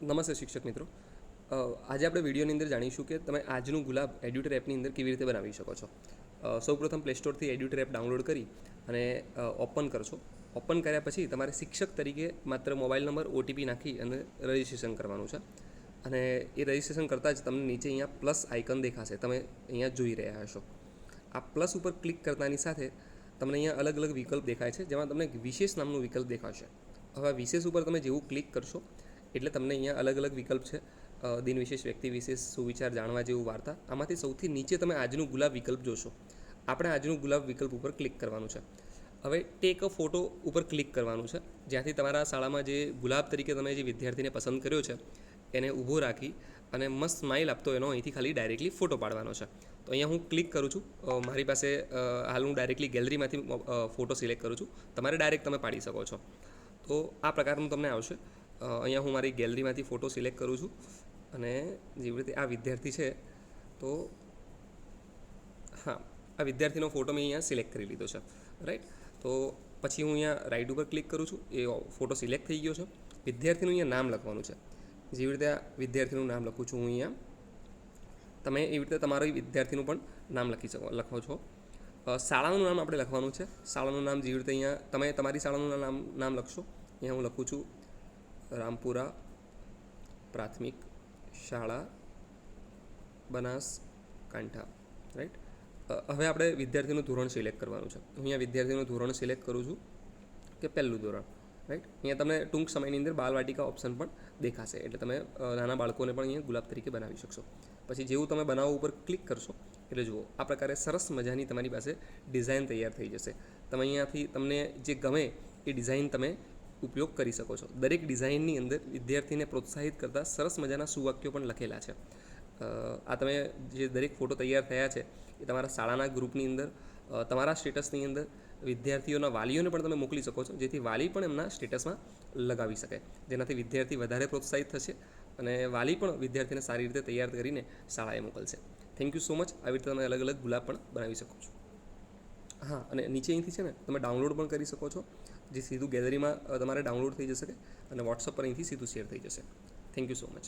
નમસ્તે શિક્ષક મિત્રો. આજે આપણે વિડીયોની અંદર જાણીશું કે તમે આજનું ગુલાબ એડ્યુટર એપની અંદર કેવી રીતે બનાવી શકો છો. સૌપ્રથમ પ્લે સ્ટોરથી એડ્યુટર એપ ડાઉનલોડ કરી અને ઓપન કરશો. ઓપન કર્યા પછી તમારે શિક્ષક તરીકે માત્ર મોબાઈલ નંબર ઓટીપી નાખી અને રજિસ્ટ્રેશન કરવાનું છે. અને એ રજિસ્ટ્રેશન કરતાં જ તમને નીચે અહીંયા પ્લસ આઇકન દેખાશે, તમે અહીંયા જોઈ રહ્યા હશો. આ પ્લસ ઉપર ક્લિક કરતાની સાથે તમને અહીંયા અલગ અલગ વિકલ્પ દેખાય છે, જેમાં તમને વિશેષ નામનું વિકલ્પ દેખાશે. હવે વિશેષ ઉપર તમે જેવું ક્લિક કરશો એટલે તમને અહીંયા અલગ અલગ વિકલ્પ છે. દિન વિશેષ, વ્યક્તિ વિશેષ, સુવિચાર, જાણવા જેવું, વાર્તા. આમાંથી સૌથી નીચે તમે આજનું ગુલાબ વિકલ્પ જોશો. આપણે આજનું ગુલાબ વિકલ્પ ઉપર ક્લિક કરવાનું છે. હવે ટેક અ ફોટો ઉપર ક્લિક કરવાનું છે, જ્યાંથી તમારા શાળામાં જે ગુલાબ તરીકે તમે જે વિદ્યાર્થીને પસંદ કર્યો છે એને ઊભો રાખી અને મસ્ત સ્માઇલ આપતો એનો અહીંથી ખાલી ડાયરેક્ટલી ફોટો પાડવાનો છે. તો અહીંયા હું ક્લિક કરું છું. મારી પાસે હાલ હું ડાયરેક્ટલી ગેલેરીમાંથી ફોટો સિલેક્ટ કરું છું. તમારે ડાયરેક્ટ તમે પાડી શકો છો. તો આ પ્રકારનું તમને આવશે. અહીંયા હું મારી ગેલેરીમાંથી ફોટો સિલેક્ટ કરું છું અને જેવી રીતે આ વિદ્યાર્થી છે, તો હા, આ વિદ્યાર્થીનો ફોટો મેં અહીંયા સિલેક્ટ કરી લીધો છે, રાઈટ. તો પછી હું અહીંયા રાઈટ ઉપર ક્લિક કરું છું. એ ફોટો સિલેક્ટ થઈ ગયો છે. વિદ્યાર્થીનું અહીંયા નામ લખવાનું છે. જેવી રીતે આ વિદ્યાર્થીનું નામ લખું છું હું અહીંયા, તમે એવી રીતે તમારા વિદ્યાર્થીનું પણ નામ લખો છો. શાળાનું નામ આપણે લખવાનું છે. શાળાનું નામ જેવી રીતે અહીંયા તમે તમારી શાળાનું નામ લખશો. અહીંયા હું લખું છું રામપુરા પ્રાથમિક શાળા, બનાસકાંઠા, રાઈટ. હવે આપણે વિદ્યાર્થીનું ધોરણ સિલેક્ટ કરવાનું છે. હું અહીંયા વિદ્યાર્થીનું ધોરણ સિલેક્ટ કરું છું કે પહેલું ધોરણ, રાઈટ. અહીંયા તમને ટૂંક સમયની અંદર બાલવાટિકા ઓપ્શન પણ દેખાશે, એટલે તમે નાના બાળકોને પણ અહીંયા ગુલાબ તરીકે બનાવી શકશો. પછી જેવું તમે બનાવવા ઉપર ક્લિક કરશો એટલે જુઓ આ પ્રકારે સરસ મજાની તમારી પાસે ડિઝાઇન તૈયાર થઈ જશે. તમે અહીંયાથી તમને જે ગમે એ ડિઝાઇન તમે ઉપયોગ કરી શકો છો. દરેક ડિઝાઇનની અંદર વિદ્યાર્થીને પ્રોત્સાહિત કરતા સરસ મજાના સુવાક્યો પણ લખેલા છે. આ તમે જે દરેક ફોટો તૈયાર થયા છે એ તમારા શાળાના ગ્રુપની અંદર, તમારા સ્ટેટસની અંદર વિદ્યાર્થીઓના વાલીઓને પણ તમે મોકલી શકો છો, જેથી વાલી પણ એમના સ્ટેટસમાં લગાવી શકે, જેનાથી વિદ્યાર્થી વધારે પ્રોત્સાહિત થશે અને વાલી પણ વિદ્યાર્થીને સારી રીતે તૈયાર કરીને શાળાએ મોકલશે. Thank you so much. આવી રીતે તમે અલગ અલગ ગુલાબ પણ બનાવી શકો છો. હા, અને નીચે અહીંથી છે ને તમે ડાઉનલોડ પણ કરી શકો છો, જે સીધું ગેલેરીમાં તમારે ડાઉનલોડ થઈ જશે અને વોટ્સઅપ પર અહીંથી સીધું શેર થઈ જશે. Thank you so much.